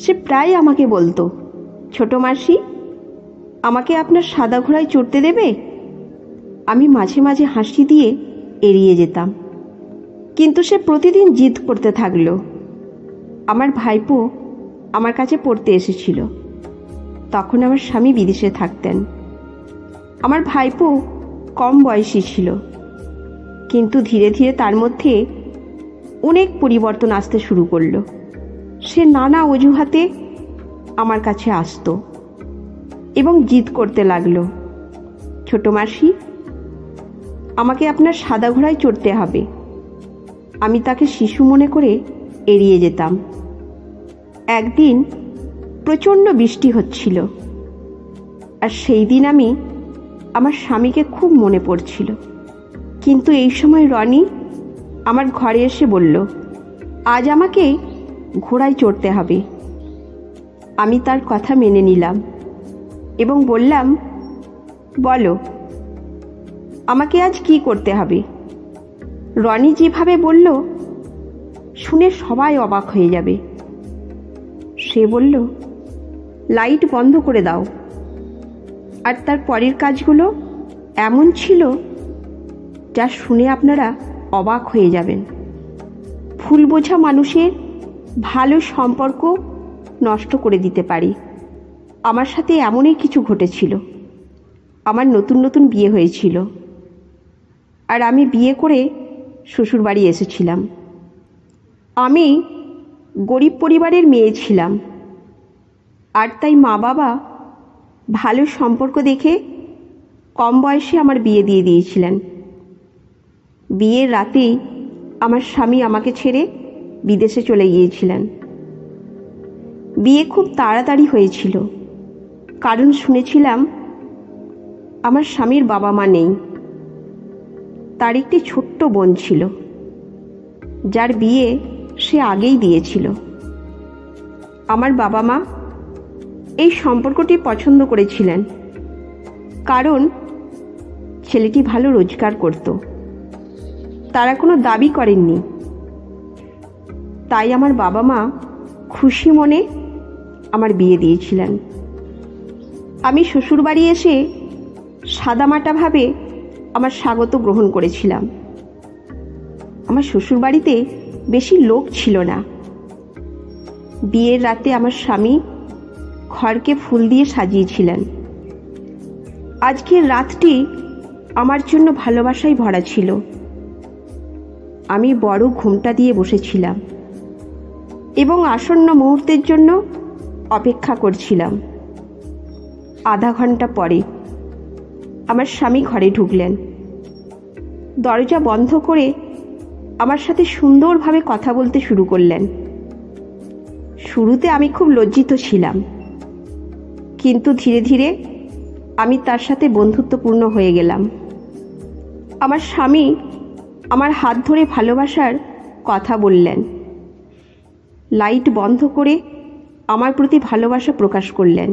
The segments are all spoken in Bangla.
সে প্রায় আমাকে বলতো, ছোট মাসি, আমাকে আপনার সাদা ঘোড়ায় চড়তে দেবে? আমি মাঝে মাঝে হাসি দিয়ে এড়িয়ে যেতাম, কিন্তু সে প্রতিদিন জিদ করতে থাকলো। আমার ভাইপো আমার কাছে পড়তে এসেছিল। তখন আমার স্বামী বিদেশে থাকতেন। আমার ভাইপো কম বয়সী ছিল, কিন্তু ধীরে ধীরে তার মধ্যে অনেক পরিবর্তন আসতে শুরু করলো। সে নানা অজুহাতে আমার কাছে আসতো এবং জিদ করতে লাগলো, ছোট মাসি, আমাকে আপনার সাদা ঘোড়ায় চড়তে হবে। আমি তাকে শিশু মনে করে এড়িয়ে যেতাম। একদিন প্রচণ্ড বৃষ্টি হচ্ছিল, আর সেই দিন আমি আমার স্বামীকে খুব মনে পড়ছিল। কিন্তু এই সময় রনি আমার ঘরে এসে বলল, আজ আমাকে ঘোড়ায় চড়তে হবে। আমি তার কথা মেনে নিলাম এবং বললাম, বলো, আমাকে আজ কি করতে হবে? রনি যেভাবে বলল, শুনে সবাই অবাক হয়ে যাবে। সে বলল, লাইট বন্ধ করে দাও। আর তার পরের কাজগুলো এমন ছিল যা শুনে আপনারা অবাক হয়ে যাবেন। ফুল বোঝা মানুষের ভালো সম্পর্ক নষ্ট করে দিতে পারে। আমার সাথে এমনই কিছু ঘটেছিল। আমার নতুন নতুন বিয়ে হয়েছিল, আর আমি বিয়ে করে শ্বশুরবাড়ি এসেছিলাম। আমি গরিব পরিবারের মেয়ে ছিলাম, আর তাই মা বাবা ভালো সম্পর্ক দেখে কম বয়সে আমার বিয়ে দিয়ে দিয়েছিলেন। বিয়ের রাতেই আমার স্বামী আমাকে ছেড়ে বিদেশে চলে গিয়েছিলেন। বিয়ে খুব তাড়াতাড়ি হয়েছিল, কারণ শুনেছিলাম আমার স্বামীর বাবা মা নেই। তার একটি ছোট্ট বোন ছিল, যার বিয়ে সে আগেই দিয়েছিল। আমার বাবা মা এই সম্পর্কটি পছন্দ করেছিলেন, কারণ ছেলেটি ভালো রোজগার করত। তারা কোনো দাবি করেননি। তাই আমার বাবা মা খুশি মনে আমার বিয়ে দিয়েছিলেন। আমি শ্বশুরবাড়ি এসে সাদামাটাভাবে আমার স্বাগত গ্রহণ করেছিলাম। আমার শ্বশুরবাড়িতে বেশি লোক ছিল না। বিয়ের রাতে আমার স্বামী ঘরকে ফুল দিয়ে সাজিয়েছিলেন। আজকের রাতটি আমার জন্য ভালোবাসায় ভরা ছিল। আমি বড় ঘুমটা দিয়ে বসেছিলাম এবং আসন্ন মুহূর্তের জন্য অপেক্ষা করছিলাম। আধা ঘন্টা পরে আমার স্বামী ঘরে ঢুকলেন। দরজা বন্ধ করে আমার সাথে সুন্দরভাবে কথা বলতে শুরু করলেন। শুরুতে আমি খুব লজ্জিত ছিলাম, কিন্তু ধীরে ধীরে আমি তার সাথে বন্ধুত্বপূর্ণ হয়ে গেলাম। আমার স্বামী আমার হাত ধরে ভালোবাসার কথা বললেন। লাইট বন্ধ করে আমার প্রতি ভালোবাসা প্রকাশ করলেন।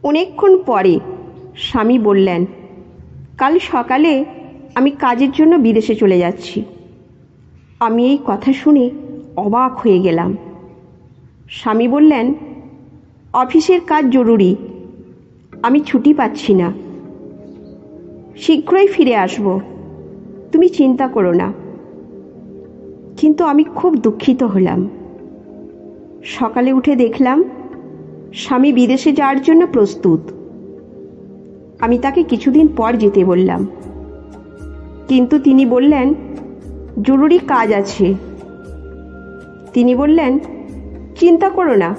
অনেকক্ষণ পরে স্বামী বললেন, কাল সকালে আমি কাজের জন্য বিদেশে চলে যাচ্ছি। আমি এই কথা শুনে অবাক হয়ে গেলাম। স্বামী বললেন, অফিসের কাজ জরুরি, আমি ছুটি পাচ্ছি না। শীঘ্রই ফিরে আসব, তুমি চিন্তা করো না। কিন্তু আমি খুব দুঃখিত হলাম। সকালে উঠে দেখলাম স্বামী বিদেশে যাওয়ার জন্য প্রস্তুত। আমি তাকে কিছুদিন পর যেতে বললাম, কিন্তু তিনি বললেন, জরুরি কাজ আছে। তিনি বললেন, চিন্তা করো না,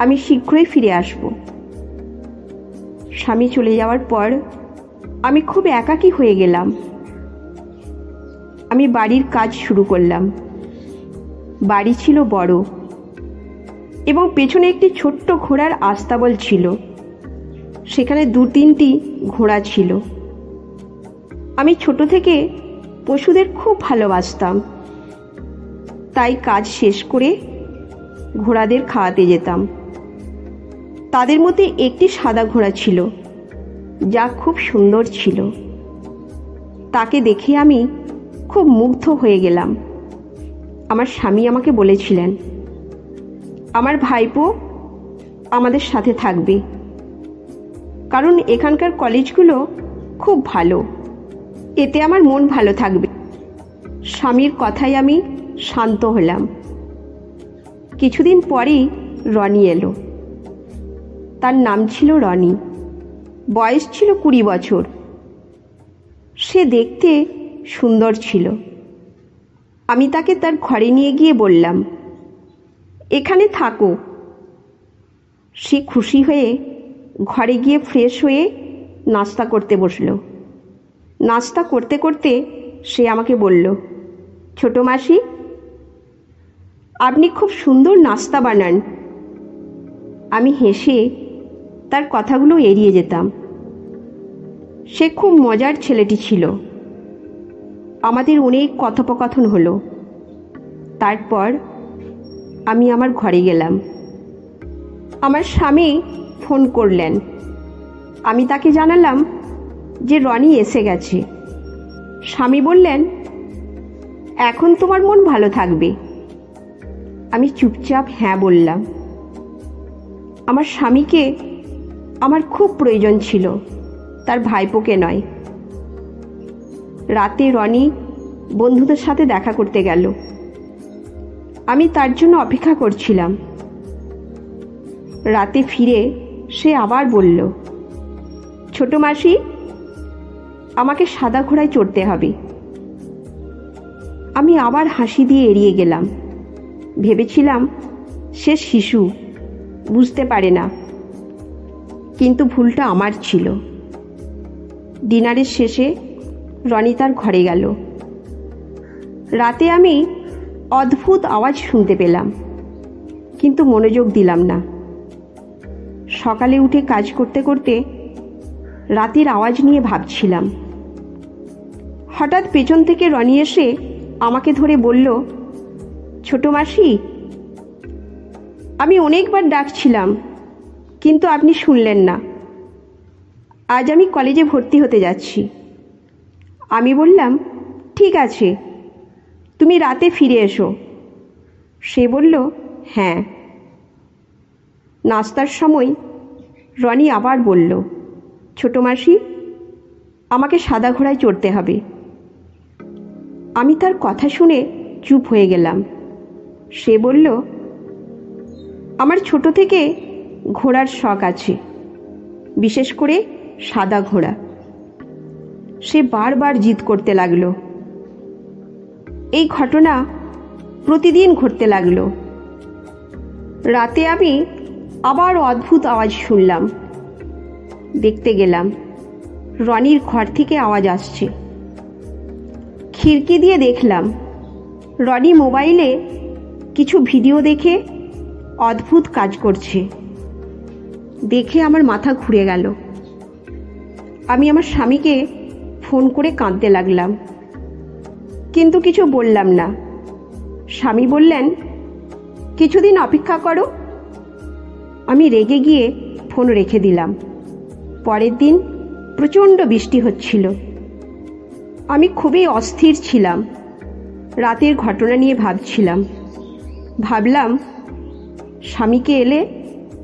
আমি শীঘ্রই ফিরে আসব। স্বামী চলে যাওয়ার পর আমি খুব একাকী হয়ে গেলাম। আমি বাড়ির কাজ শুরু করলাম। বাড়ি ছিল বড় এবং পেছনে একটি ছোট্ট ঘোড়ার আস্তাবল ছিল। সেখানে 2-3টি ঘোড়া ছিল। আমি ছোট থেকে পশুদের খুব ভালোবাসতাম, তাই কাজ শেষ করে ঘোড়াদের খাওয়াতে যেতাম। তাদের মধ্যে একটি সাদা ঘোড়া ছিল, যা খুব সুন্দর ছিল। তাকে দেখে আমি খুব মুগ্ধ হয়ে গেলাম। আমার স্বামী আমাকে বলেছিলেন, আমার ভাইপো আমাদের সাথে থাকবে, কারণ এখানকার কলেজগুলো খুব ভালো, এতে আমার মন ভালো থাকবে। স্বামীর কথায় আমি শান্ত হলাম। কিছুদিন পরেই রনি এলো। তার নাম ছিল রনি, বয়স ছিল 20 বছর। সে দেখতে সুন্দর ছিল। আমি তাকে তার ঘরে নিয়ে গিয়ে বললাম, এখানে থাকো। সে খুশি হয়ে ঘরে গিয়ে ফ্রেশ হয়ে নাস্তা করতে বসলো। নাস্তা করতে করতে সে আমাকে বলল, ছোট মাসি, আপনি খুব সুন্দর নাস্তা বানান। আমি হেসে তার কথাগুলো এড়িয়ে যেতাম। সে খুব মজার ছেলেটি ছিল। আমাদের অনেক কথোপকথন হলো। তারপর আমি আমার ঘরে গেলাম। আমার স্বামী ফোন করলেন। আমি তাকে জানালাম যে রনি এসে গেছে। স্বামী বললেন, এখন তোমার মন ভালো থাকবে। আমি চুপচাপ হ্যাঁ বললাম। আমার স্বামীকে আমার খুব প্রয়োজন ছিল, তার ভাইপোকে নয়। রাতে রনি বন্ধুদের সাথে দেখা করতে গেল। আমি তার জন্য অপেক্ষা করছিলাম। রাতে ফিরে সে আবার বলল, ছোট মাসি, আমাকে সাদা ঘোড়ায় চড়তে হবে। আমি আবার হাসি দিয়ে এড়িয়ে গেলাম। ভেবেছিলাম সে শিশু, বুঝতে পারে না। কিন্তু ভুলটা আমার ছিল। ডিনারের শেষে রনি তার ঘরে গেল। রাতে আমি অদ্ভুত আওয়াজ শুনতে পেলাম, কিন্তু মনোযোগ দিলাম না। সকালে উঠে কাজ করতে করতে রাতের আওয়াজ নিয়ে ভাবছিলাম। হঠাৎ পেছন থেকে রনি এসে আমাকে ধরে বলল, ছোট মাসি, আমি অনেকবার ডাকছিলাম, কিন্তু আপনি শুনলেন না। আজ আমি কলেজে ভর্তি হতে যাচ্ছি। আমি বললাম, ঠিক আছে, তুমি রাতে ফিরে এসো। সে বলল, হ্যাঁ। নাস্তার সময় রনি আবার বলল, ছোট মাসি, আমাকে সাদা ঘোড়ায় চড়তে হবে। আমি তার কথা শুনে চুপ হয়ে গেলাম। সে বলল, আমার ছোট থেকে ঘোড়ার শখ আছে, বিশেষ করে সাদা ঘোড়া। সে বারবার জিদ করতে লাগলো। এই ঘটনা প্রতিদিন ঘটতে লাগলো। রাতে আমি আবার অদ্ভুত আওয়াজ শুনলাম। দেখতে গেলাম, রনির ঘর থেকে আওয়াজ আসছে। খিড়কি দিয়ে দেখলাম রনি মোবাইলে কিছু ভিডিও দেখে অদ্ভুত কাজ করছে। দেখে আমার মাথা ঘুরে গেল। আমি আমার স্বামীকে ফোন করে কাঁদতে লাগলাম, কিন্তু কিছু বললাম না। স্বামী বললেন, কিছুদিন অপেক্ষা করো। আমি রেগে গিয়ে ফোন রেখে দিলাম। পরের দিন প্রচণ্ড বৃষ্টি হচ্ছিল। আমি খুবই অস্থির ছিলাম। রাতের ঘটনা নিয়ে ভাবছিলাম। ভাবলাম স্বামীকে এলে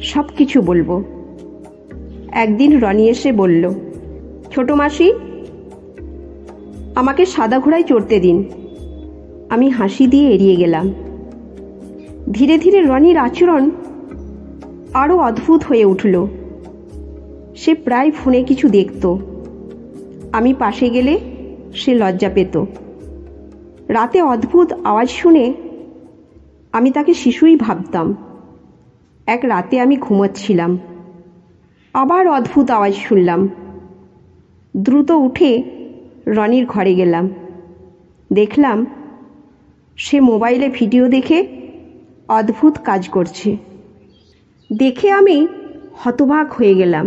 সব কিছু বলবো। একদিন রনি এসে বলল, ছোট মাসি, আমাকে সাদা ঘোড়ায় চড়তে দিন। আমি হাসি দিয়ে এড়িয়ে গেলাম। ধীরে ধীরে রনির আচরণ আরও অদ্ভুত হয়ে উঠল। সে প্রায় ফোনে কিছু দেখত। আমি পাশে গেলে সে লজ্জা পেত। রাতে অদ্ভুত আওয়াজ শুনে আমি তাকে শিশুই ভাবতাম। এক রাতে আমি ঘুমোচ্ছিলাম, আবার অদ্ভুত আওয়াজ শুনলাম। দ্রুত উঠে রনির ঘরে গেলাম। দেখলাম সে মোবাইলে ভিডিও দেখে অদ্ভুত কাজ করছে। দেখে আমি হতবাক হয়ে গেলাম।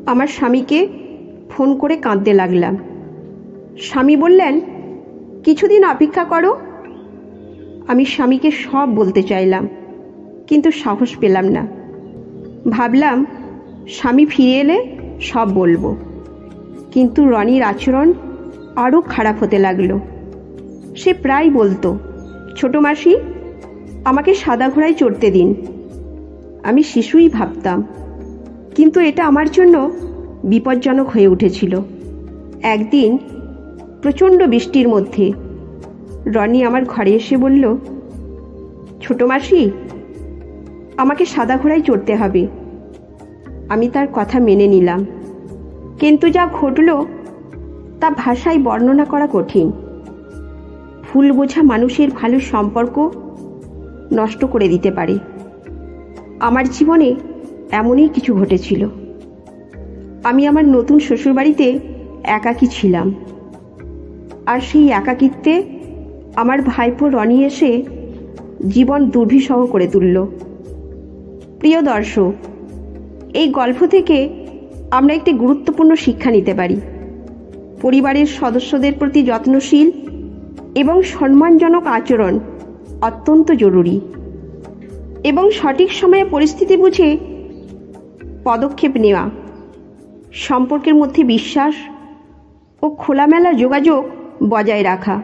আমার স্বামীকে ফোন করে কাঁদতে লাগলাম। স্বামী বললেন, কিছুদিন অপেক্ষা করো। আমি স্বামীকে সব বলতে চাইলাম, কিন্তু সাহস পেলাম না। ভাবলাম স্বামী ফিরে এলে সব বলবো। কিন্তু রনির আচরণ আরও খারাপ হতে লাগলো। সে প্রায় বলতো, ছোট মাসি, আমাকে সাদা ঘোড়ায় চড়তে দিন। আমি শিশুই ভাবতাম, কিন্তু এটা আমার জন্য বিপজ্জনক হয়ে উঠেছিল। একদিন প্রচণ্ড বৃষ্টির মধ্যে রনি আমার ঘরে এসে বলল, ছোট মাসি, আমাকে সাদা ঘোড়ায় চড়তে হবে। আমি তার কথা মেনে নিলাম, কিন্তু যা ঘটল তা ভাষায় বর্ণনা করা কঠিন। ভুল বোঝা মানুষের ভালো সম্পর্ক নষ্ট করে দিতে পারে। আমার জীবনে এমনই কিছু ঘটেছিল। আমি আমার নতুন শ্বশুরবাড়িতে একাকী ছিলাম, আর সেই একাকিত্বে আমার ভাইপো রনি এসে জীবন দুর্বিষহ করে তুলল। প্রিয় দর্শক, এই গল্প থেকে আমরা একটি গুরুত্বপূর্ণ শিক্ষা নিতে পারি। পরিবারের সদস্যদের প্রতি যত্নশীল এবং সম্মানজনক আচরণ অত্যন্ত জরুরি, এবং সঠিক সময়ে পরিস্থিতি বুঝে পদক্ষেপ নেওয়া, সম্পর্কের মধ্যে বিশ্বাস ও খোলামেলা যোগাযোগ বজায় রাখা,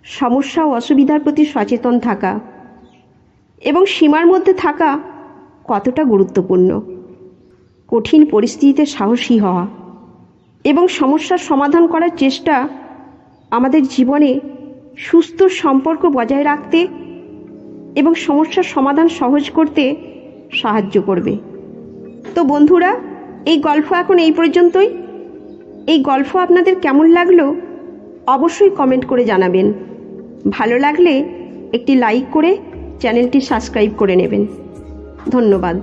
সমস্যা ও অসুবিধার প্রতি সচেতন থাকা এবং সীমার মধ্যে থাকা কতটা গুরুত্বপূর্ণ। কঠিন পরিস্থিতিতে সাহসী হওয়া এবং সমস্যার সমাধান করার চেষ্টা আমাদের জীবনে সুস্থ সম্পর্ক বজায় রাখতে এবং সমস্যার সমাধান সহজ করতে সাহায্য করবে। তো বন্ধুরা, এই গল্প এখন এই পর্যন্তই। এই গল্প আপনাদের কেমন লাগলো অবশ্যই কমেন্ট করে জানাবেন। ভালো লাগলে একটি লাইক করে চ্যানেলটি সাবস্ক্রাইব করে নেবেন। ধন্যবাদ।